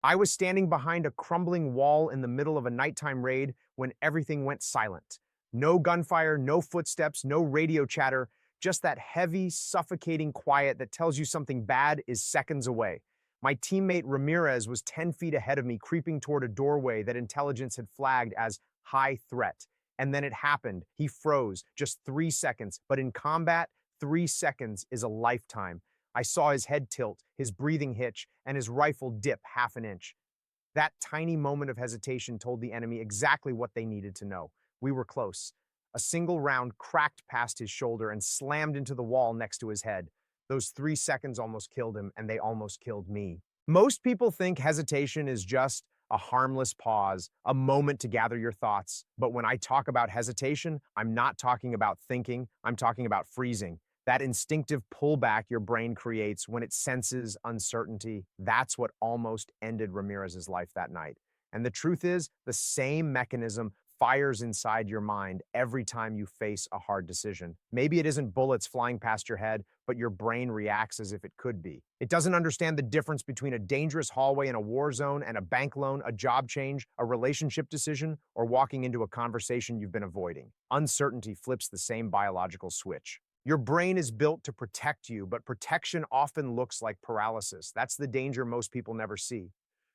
I was standing behind a crumbling wall in the middle of a nighttime raid when everything went silent. No gunfire, no footsteps, no radio chatter, just that heavy, suffocating quiet that tells you something bad is seconds away. My teammate Ramirez was 10 feet ahead of me, creeping toward a doorway that intelligence had flagged as high threat. And then it happened. He froze, just 3 seconds. But in combat, 3 seconds is a lifetime. I saw his head tilt, his breathing hitch, and his rifle dip half an inch. That tiny moment of hesitation told the enemy exactly what they needed to know. We were close. A single round cracked past his shoulder and slammed into the wall next to his head. Those 3 seconds almost killed him, and they almost killed me. Most people think hesitation is just a harmless pause, a moment to gather your thoughts. But when I talk about hesitation, I'm not talking about thinking, I'm talking about freezing. That instinctive pullback your brain creates when it senses uncertainty, that's what almost ended Ramirez's life that night. And the truth is, the same mechanism fires inside your mind every time you face a hard decision. Maybe it isn't bullets flying past your head, but your brain reacts as if it could be. It doesn't understand the difference between a dangerous hallway in a war zone and a bank loan, a job change, a relationship decision, or walking into a conversation you've been avoiding. Uncertainty flips the same biological switch. Your brain is built to protect you, but protection often looks like paralysis. That's the danger most people never see.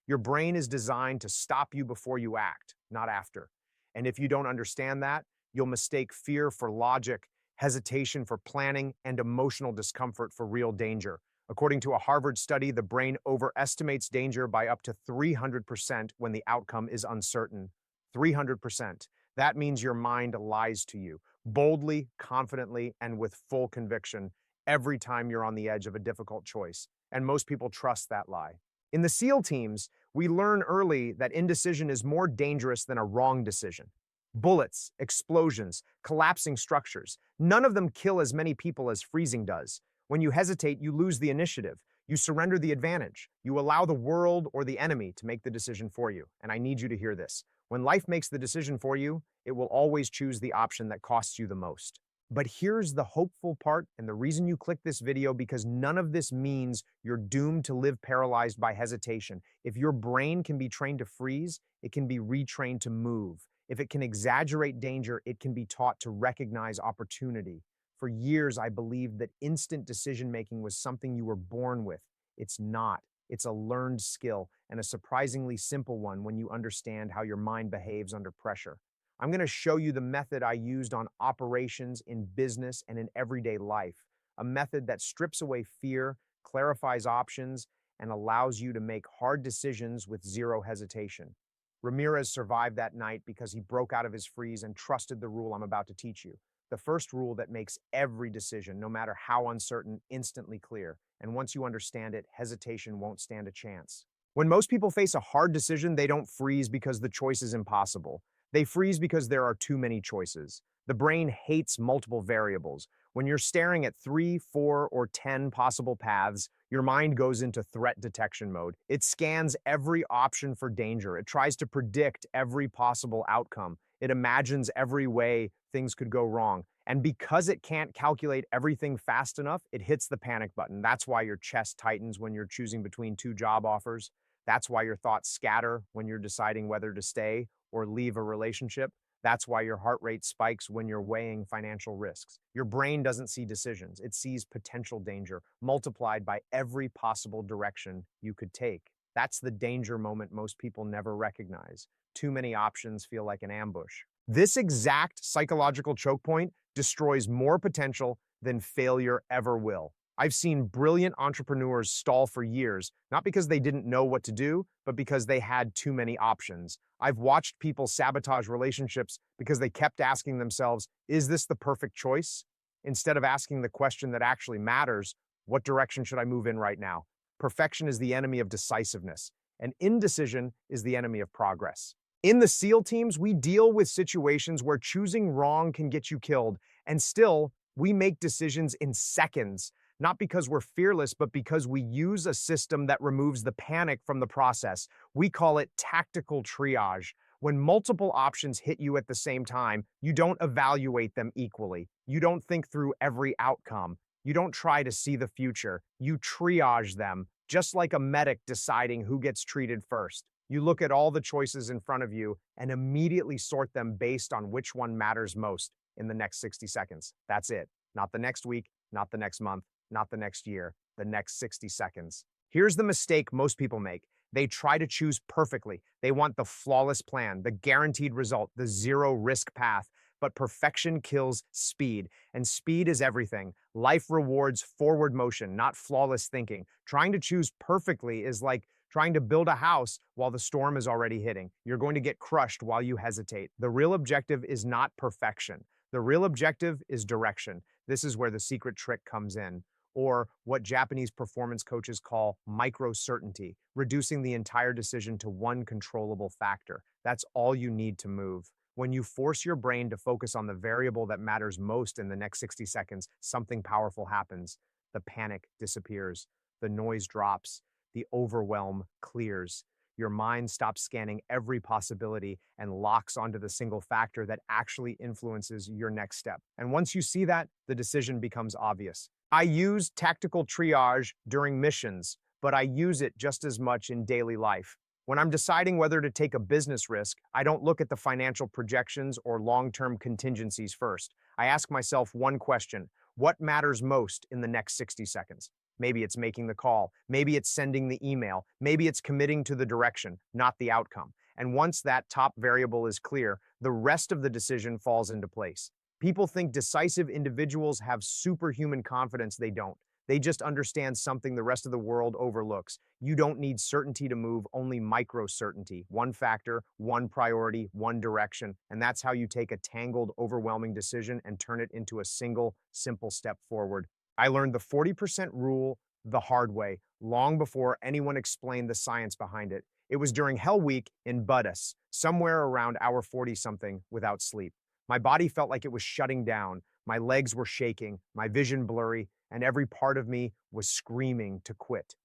Your brain is designed to stop you before you act, not after. And if you don't understand that, you'll mistake fear for logic, hesitation for planning, and emotional discomfort for real danger. According to a Harvard study, the brain overestimates danger by up to 300% when the outcome is uncertain. 300%. That means your mind lies to you, boldly, confidently, and with full conviction every time you're on the edge of a difficult choice. And most people trust that lie. In the SEAL teams, we learn early that indecision is more dangerous than a wrong decision. Bullets, explosions, collapsing structures, none of them kill as many people as freezing does. When you hesitate, you lose the initiative. You surrender the advantage. You allow the world or the enemy to make the decision for you. And I need you to hear this. When life makes the decision for you, it will always choose the option that costs you the most. But here's the hopeful part, and the reason you click this video, because none of this means you're doomed to live paralyzed by hesitation. If your brain can be trained to freeze, it can be retrained to move. If it can exaggerate danger, it can be taught to recognize opportunity. For years, I believed that instant decision-making was something you were born with. It's not. It's a learned skill, and a surprisingly simple one when you understand how your mind behaves under pressure. I'm going to show you the method I used on operations, in business, and in everyday life. A method that strips away fear, clarifies options, and allows you to make hard decisions with zero hesitation. Ramirez survived that night because he broke out of his freeze and trusted the rule I'm about to teach you. The first rule that makes every decision, no matter how uncertain, instantly clear. And once you understand it, hesitation won't stand a chance. When most people face a hard decision, they don't freeze because the choice is impossible. They freeze because there are too many choices. The brain hates multiple variables. When you're staring at 3, 4, or 10 possible paths, your mind goes into threat detection mode. It scans every option for danger. It tries to predict every possible outcome. It imagines every way things could go wrong. And because it can't calculate everything fast enough, it hits the panic button. That's why your chest tightens when you're choosing between two job offers. That's why your thoughts scatter when you're deciding whether to stay or leave a relationship. That's why your heart rate spikes when you're weighing financial risks. Your brain doesn't see decisions, it sees potential danger multiplied by every possible direction you could take. That's the danger moment most people never recognize. Too many options feel like an ambush. This exact psychological choke point destroys more potential than failure ever will. I've seen brilliant entrepreneurs stall for years, not because they didn't know what to do, but because they had too many options. I've watched people sabotage relationships because they kept asking themselves, is this the perfect choice? Instead of asking the question that actually matters, what direction should I move in right now? Perfection is the enemy of decisiveness, and indecision is the enemy of progress. In the SEAL teams, we deal with situations where choosing wrong can get you killed, and still, we make decisions in seconds, not because we're fearless, but because we use a system that removes the panic from the process. We call it tactical triage. When multiple options hit you at the same time, you don't evaluate them equally. You don't think through every outcome. You don't try to see the future. You triage them. just like a medic deciding who gets treated first. You look at all the choices in front of you and immediately sort them based on which one matters most in the next 60 seconds. That's it. Not the next week, not the next month, not the next year, the next 60 seconds. Here's the mistake most people make. They try to choose perfectly. They want the flawless plan, the guaranteed result, the zero risk path. But perfection kills speed, and speed is everything. Life rewards forward motion, not flawless thinking. Trying to choose perfectly is like trying to build a house while the storm is already hitting. You're going to get crushed while you hesitate. The real objective is not perfection. The real objective is direction. This is where the secret trick comes in, or what Japanese performance coaches call micro certainty, reducing the entire decision to one controllable factor. That's all you need to move. When you force your brain to focus on the variable that matters most in the next 60 seconds, something powerful happens. The panic disappears, the noise drops, the overwhelm clears. Your mind stops scanning every possibility and locks onto the single factor that actually influences your next step. And once you see that, the decision becomes obvious. I use tactical triage during missions, but I use it just as much in daily life. When I'm deciding whether to take a business risk, I don't look at the financial projections or long-term contingencies first. I ask myself one question: what matters most in the next 60 seconds? Maybe it's making the call. Maybe it's sending the email. Maybe it's committing to the direction, not the outcome. And once that top variable is clear, the rest of the decision falls into place. People think decisive individuals have superhuman confidence. They don't. They just understand something the rest of the world overlooks. You don't need certainty to move, only micro certainty. One factor, one priority, one direction. And that's how you take a tangled, overwhelming decision and turn it into a single, simple step forward. I learned the 40% rule the hard way, long before anyone explained the science behind it. It was during Hell Week in Budas, somewhere around hour 40-something without sleep. My body felt like it was shutting down. My legs were shaking, my vision blurry, and every part of me was screaming to quit.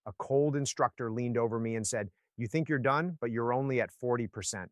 A cold instructor leaned over me and said, "You think you're done, but you're only at 40%.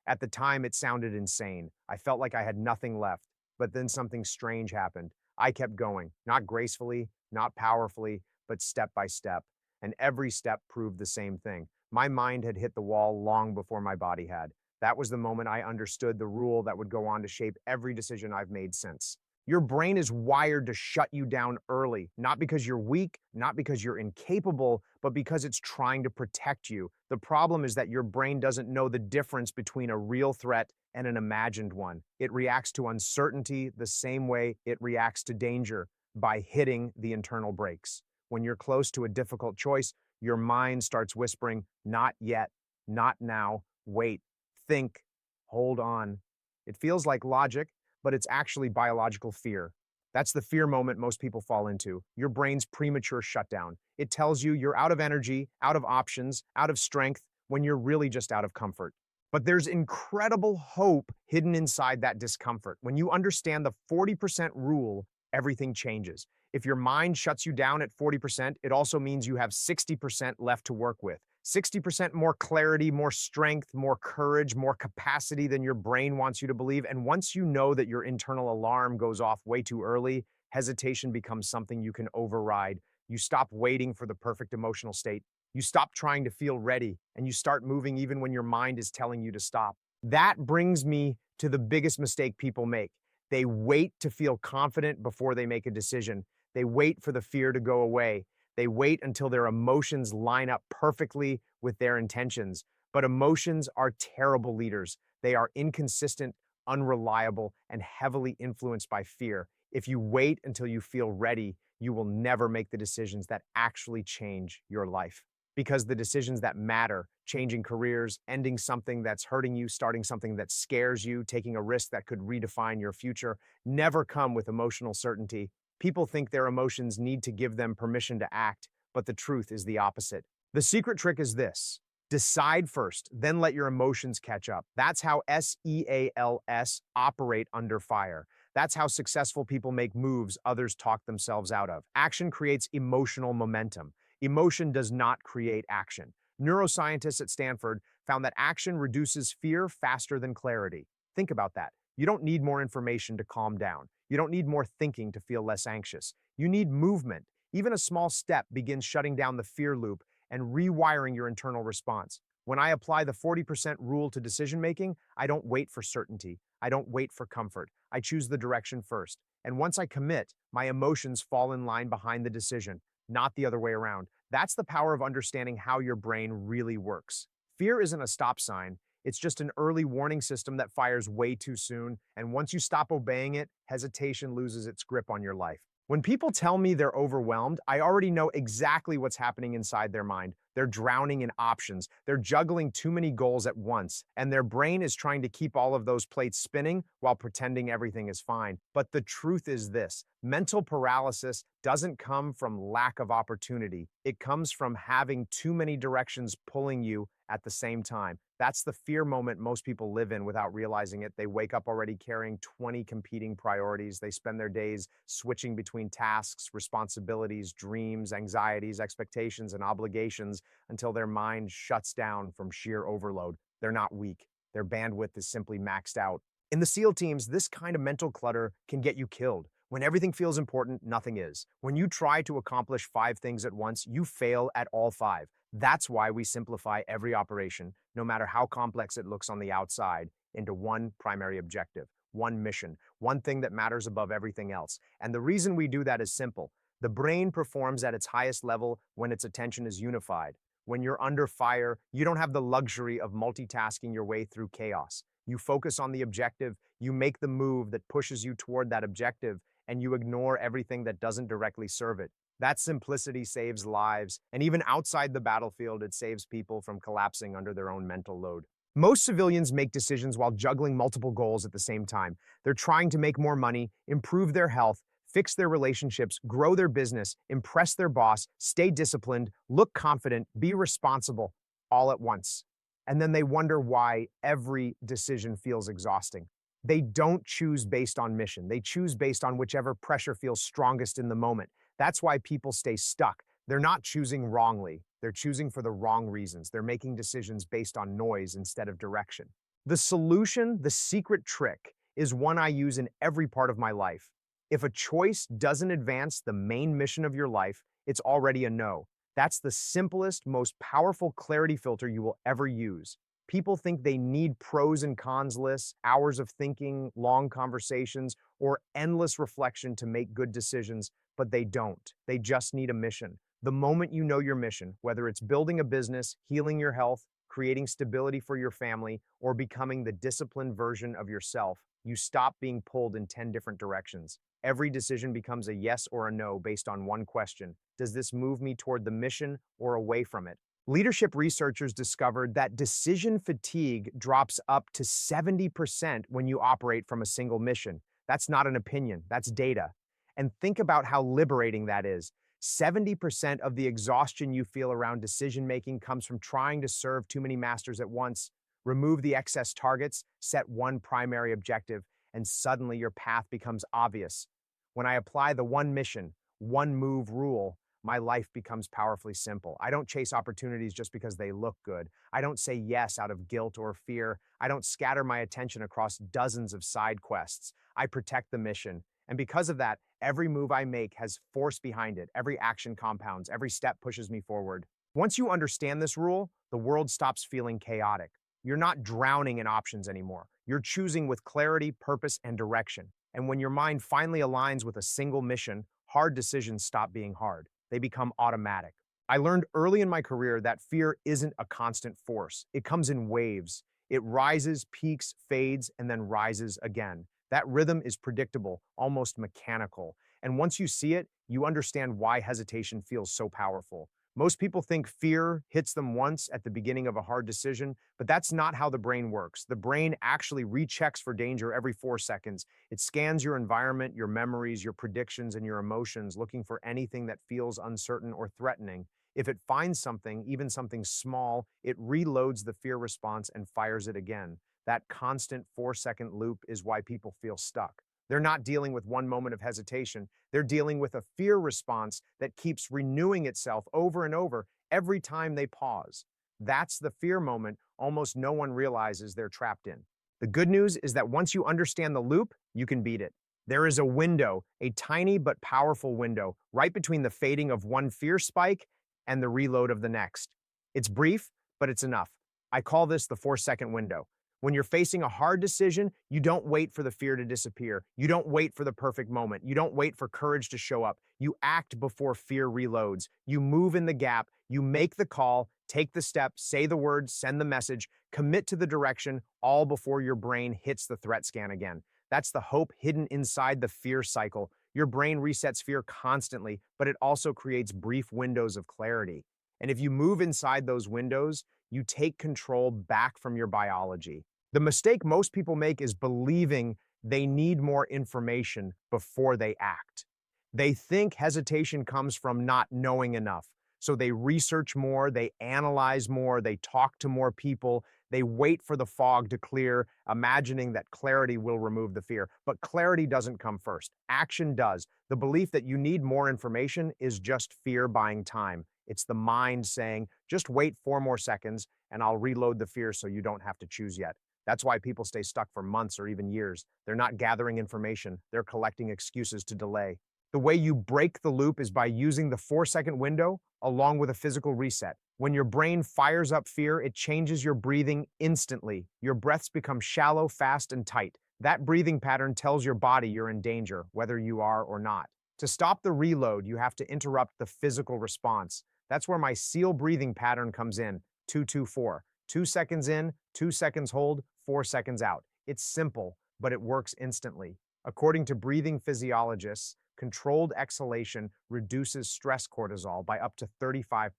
At the time, it sounded insane. I felt like I had nothing left. But then something strange happened. I kept going, not gracefully, not powerfully, but step by step. And every step proved the same thing. My mind had hit the wall long before my body had. That was the moment I understood the rule that would go on to shape every decision I've made since. Your brain is wired to shut you down early, not because you're weak, not because you're incapable, but because it's trying to protect you. The problem is that your brain doesn't know the difference between a real threat and an imagined one. It reacts to uncertainty the same way it reacts to danger, by hitting the internal brakes. When you're close to a difficult choice, your mind starts whispering, "Not yet, not now, wait, think, hold on." It feels like logic, but it's actually biological fear. That's the fear moment most people fall into, your brain's premature shutdown. It tells you you're out of energy, out of options, out of strength, when you're really just out of comfort. But there's incredible hope hidden inside that discomfort. When you understand the 40% rule, everything changes. If your mind shuts you down at 40%, it also means you have 60% left to work with. 60% more clarity, more strength, more courage, more capacity than your brain wants you to believe. And once you know that your internal alarm goes off way too early, hesitation becomes something you can override. You stop waiting for the perfect emotional state. You stop trying to feel ready, and you start moving even when your mind is telling you to stop. That brings me to the biggest mistake people make. They wait to feel confident before they make a decision. They wait for the fear to go away. They wait until their emotions line up perfectly with their intentions. But emotions are terrible leaders. They are inconsistent, unreliable, and heavily influenced by fear. If you wait until you feel ready, you will never make the decisions that actually change your life. Because the decisions that matter, changing careers, ending something that's hurting you, starting something that scares you, taking a risk that could redefine your future, never come with emotional certainty. People think their emotions need to give them permission to act, but the truth is the opposite. The secret trick is this: decide first, then let your emotions catch up. That's how SEALs operate under fire. That's how successful people make moves others talk themselves out of. Action creates emotional momentum. Emotion does not create action. Neuroscientists at Stanford found that action reduces fear faster than clarity. Think about that. You don't need more information to calm down. You don't need more thinking to feel less anxious. You need movement. Even a small step begins shutting down the fear loop and rewiring your internal response. When I apply the 40% rule to decision making, I don't wait for certainty. I don't wait for comfort. I choose the direction first. And once I commit, my emotions fall in line behind the decision, not the other way around. That's the power of understanding how your brain really works. Fear isn't a stop sign, it's just an early warning system that fires way too soon. And once you stop obeying it, hesitation loses its grip on your life. When people tell me they're overwhelmed, I already know exactly what's happening inside their mind. They're drowning in options. They're juggling too many goals at once, and their brain is trying to keep all of those plates spinning while pretending everything is fine. But the truth is this: mental paralysis doesn't come from lack of opportunity. It comes from having too many directions pulling you at the same time. That's the fear moment most people live in without realizing it. They wake up already carrying 20 competing priorities. They spend their days switching between tasks, responsibilities, dreams, anxieties, expectations, and obligations until their mind shuts down from sheer overload. They're not weak. Their bandwidth is simply maxed out. In the SEAL teams, this kind of mental clutter can get you killed. When everything feels important, nothing is. When you try to accomplish 5 things at once, you fail at all 5. That's why we simplify every operation, no matter how complex it looks on the outside, into one primary objective, one mission, one thing that matters above everything else. And the reason we do that is simple. The brain performs at its highest level when its attention is unified. When you're under fire, you don't have the luxury of multitasking your way through chaos. You focus on the objective, you make the move that pushes you toward that objective, and you ignore everything that doesn't directly serve it. That simplicity saves lives, and even outside the battlefield, it saves people from collapsing under their own mental load. Most civilians make decisions while juggling multiple goals at the same time. They're trying to make more money, improve their health, fix their relationships, grow their business, impress their boss, stay disciplined, look confident, be responsible, all at once. And then they wonder why every decision feels exhausting. They don't choose based on mission. They choose based on whichever pressure feels strongest in the moment. That's why people stay stuck. They're not choosing wrongly. They're choosing for the wrong reasons. They're making decisions based on noise instead of direction. The solution, the secret trick, is one I use in every part of my life. If a choice doesn't advance the main mission of your life, it's already a no. That's the simplest, most powerful clarity filter you will ever use. People think they need pros and cons lists, hours of thinking, long conversations, or endless reflection to make good decisions, but they don't. They just need a mission. The moment you know your mission, whether it's building a business, healing your health, creating stability for your family, or becoming the disciplined version of yourself, you stop being pulled in 10 different directions. Every decision becomes a yes or a no based on one question: does this move me toward the mission or away from it? Leadership researchers discovered that decision fatigue drops up to 70% when you operate from a single mission. That's not an opinion, that's data. And think about how liberating that is. 70% of the exhaustion you feel around decision making comes from trying to serve too many masters at once. Remove the excess targets, set one primary objective, and suddenly your path becomes obvious. When I apply the one mission, one move rule, my life becomes powerfully simple. I don't chase opportunities just because they look good. I don't say yes out of guilt or fear. I don't scatter my attention across dozens of side quests. I protect the mission. And because of that, every move I make has force behind it. Every action compounds. Every step pushes me forward. Once you understand this rule, the world stops feeling chaotic. You're not drowning in options anymore. You're choosing with clarity, purpose, and direction. And when your mind finally aligns with a single mission, hard decisions stop being hard. They become automatic. I learned early in my career that fear isn't a constant force. It comes in waves. It rises, peaks, fades, and then rises again. That rhythm is predictable, almost mechanical. And once you see it, you understand why hesitation feels so powerful. Most people think fear hits them once at the beginning of a hard decision, but that's not how the brain works. The brain actually rechecks for danger every 4 seconds. It scans your environment, your memories, your predictions, and your emotions, looking for anything that feels uncertain or threatening. If it finds something, even something small, it reloads the fear response and fires it again. That constant 4-second loop is why people feel stuck. They're not dealing with one moment of hesitation. They're dealing with a fear response that keeps renewing itself over and over every time they pause. That's the fear moment almost no one realizes they're trapped in. The good news is that once you understand the loop, you can beat it. There is a window, a tiny but powerful window, right between the fading of one fear spike and the reload of the next. It's brief, but it's enough. I call this the 4-second window. When you're facing a hard decision, you don't wait for the fear to disappear. You don't wait for the perfect moment. You don't wait for courage to show up. You act before fear reloads. You move in the gap. You make the call, take the step, say the words, send the message, commit to the direction, all before your brain hits the threat scan again. That's the hope hidden inside the fear cycle. Your brain resets fear constantly, but it also creates brief windows of clarity. And if you move inside those windows, you take control back from your biology. The mistake most people make is believing they need more information before they act. They think hesitation comes from not knowing enough. So they research more, they analyze more, they talk to more people, they wait for the fog to clear, imagining that clarity will remove the fear. But clarity doesn't come first. Action does. The belief that you need more information is just fear buying time. It's the mind saying, just wait 4 more seconds and I'll reload the fear so you don't have to choose yet. That's why people stay stuck for months or even years. They're not gathering information, they're collecting excuses to delay. The way you break the loop is by using the 4-second window along with a physical reset. When your brain fires up fear, it changes your breathing instantly. Your breaths become shallow, fast, and tight. That breathing pattern tells your body you're in danger, whether you are or not. To stop the reload, you have to interrupt the physical response. That's where my SEAL breathing pattern comes in, 2-2-4. 2 seconds in, 2 seconds hold, 4 seconds out. It's simple, but it works instantly. According to breathing physiologists, controlled exhalation reduces stress cortisol by up to 35%.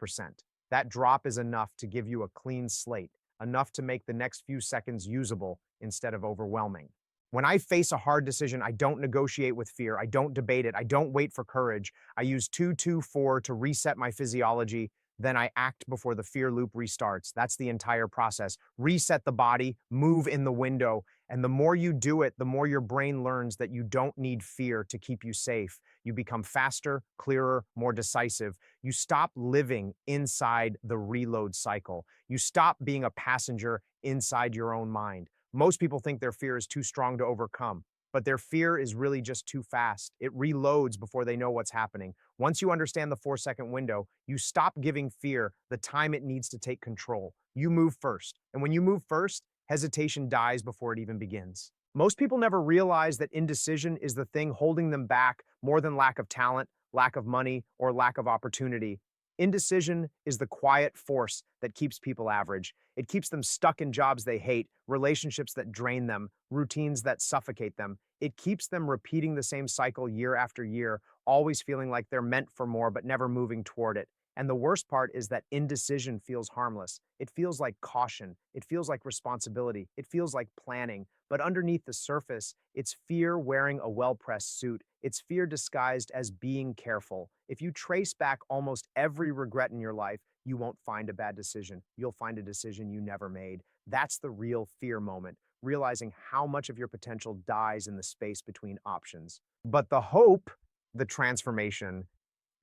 That drop is enough to give you a clean slate, enough to make the next few seconds usable instead of overwhelming. When I face a hard decision, I don't negotiate with fear. I don't debate it. I don't wait for courage. I use 2-2-4 to reset my physiology. Then I act before the fear loop restarts. That's the entire process. Reset the body, move in the window. And the more you do it, the more your brain learns that you don't need fear to keep you safe. You become faster, clearer, more decisive. You stop living inside the reload cycle. You stop being a passenger inside your own mind. Most people think their fear is too strong to overcome, but their fear is really just too fast. It reloads before they know what's happening. Once you understand the 4-second window, you stop giving fear the time it needs to take control. You move first. And when you move first, hesitation dies before it even begins. Most people never realize that indecision is the thing holding them back more than lack of talent, lack of money, or lack of opportunity. Indecision is the quiet force that keeps people average. It keeps them stuck in jobs they hate, relationships that drain them, routines that suffocate them. It keeps them repeating the same cycle year after year, always feeling like they're meant for more but never moving toward it. And the worst part is that indecision feels harmless. It feels like caution. It feels like responsibility. It feels like planning. But underneath the surface, it's fear wearing a well-pressed suit. It's fear disguised as being careful. If you trace back almost every regret in your life, you won't find a bad decision. You'll find a decision you never made. That's the real fear moment, realizing how much of your potential dies in the space between options. But the hope, the transformation,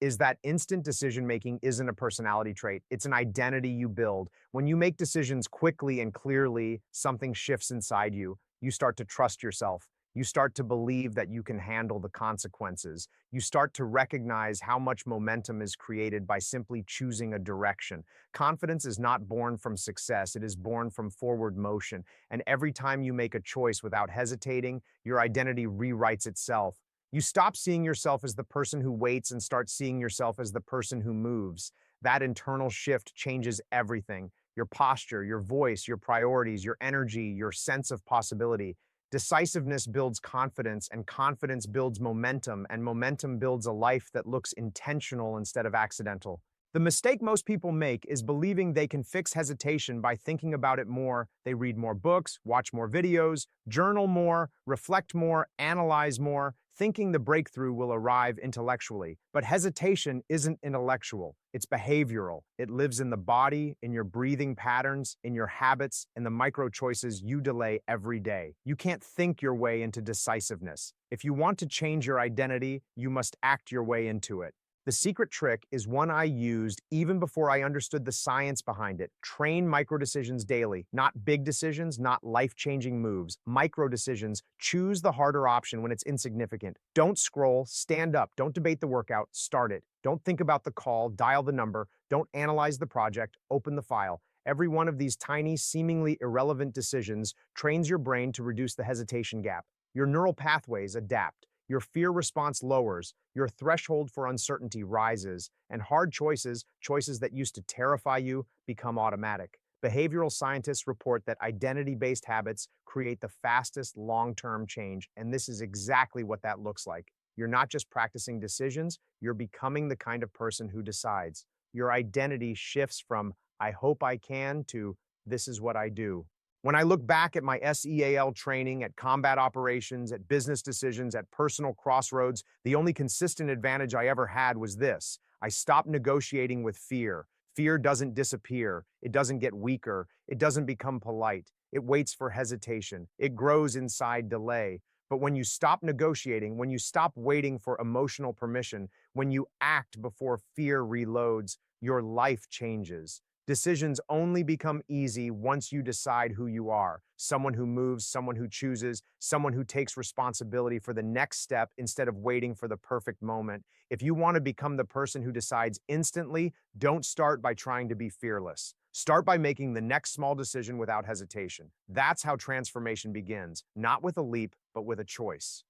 is that instant decision making isn't a personality trait. It's an identity you build. When you make decisions quickly and clearly, something shifts inside you. You start to trust yourself. You start to believe that you can handle the consequences. You start to recognize how much momentum is created by simply choosing a direction. Confidence is not born from success, it is born from forward motion. And every time you make a choice without hesitating, your identity rewrites itself. You stop seeing yourself as the person who waits and start seeing yourself as the person who moves. That internal shift changes everything. Your posture, your voice, your priorities, your energy, your sense of possibility. Decisiveness builds confidence, and confidence builds momentum, and momentum builds a life that looks intentional instead of accidental. The mistake most people make is believing they can fix hesitation by thinking about it more. They read more books, watch more videos, journal more, reflect more, analyze more, thinking the breakthrough will arrive intellectually. But hesitation isn't intellectual, it's behavioral. It lives in the body, in your breathing patterns, in your habits, in the micro choices you delay every day. You can't think your way into decisiveness. If you want to change your identity, you must act your way into it. The secret trick is one I used even before I understood the science behind it. Train micro decisions daily, not big decisions, not life-changing moves. Micro decisions. Choose the harder option when it's insignificant. Don't scroll, stand up, don't debate the workout, start it. Don't think about the call, dial the number, don't analyze the project, open the file. Every one of these tiny, seemingly irrelevant decisions trains your brain to reduce the hesitation gap. Your neural pathways adapt. Your fear response lowers, your threshold for uncertainty rises, and hard choices, choices that used to terrify you, become automatic. Behavioral scientists report that identity-based habits create the fastest long-term change, and this is exactly what that looks like. You're not just practicing decisions, you're becoming the kind of person who decides. Your identity shifts from "I hope I can" to "this is what I do." When I look back at my SEAL training, at combat operations, at business decisions, at personal crossroads, the only consistent advantage I ever had was this: I stopped negotiating with fear. Fear doesn't disappear. It doesn't get weaker. It doesn't become polite. It waits for hesitation. It grows inside delay. But when you stop negotiating, when you stop waiting for emotional permission, when you act before fear reloads, your life changes. Decisions only become easy once you decide who you are. Someone who moves, someone who chooses, someone who takes responsibility for the next step instead of waiting for the perfect moment. If you want to become the person who decides instantly, don't start by trying to be fearless. Start by making the next small decision without hesitation. That's how transformation begins, not with a leap, but with a choice.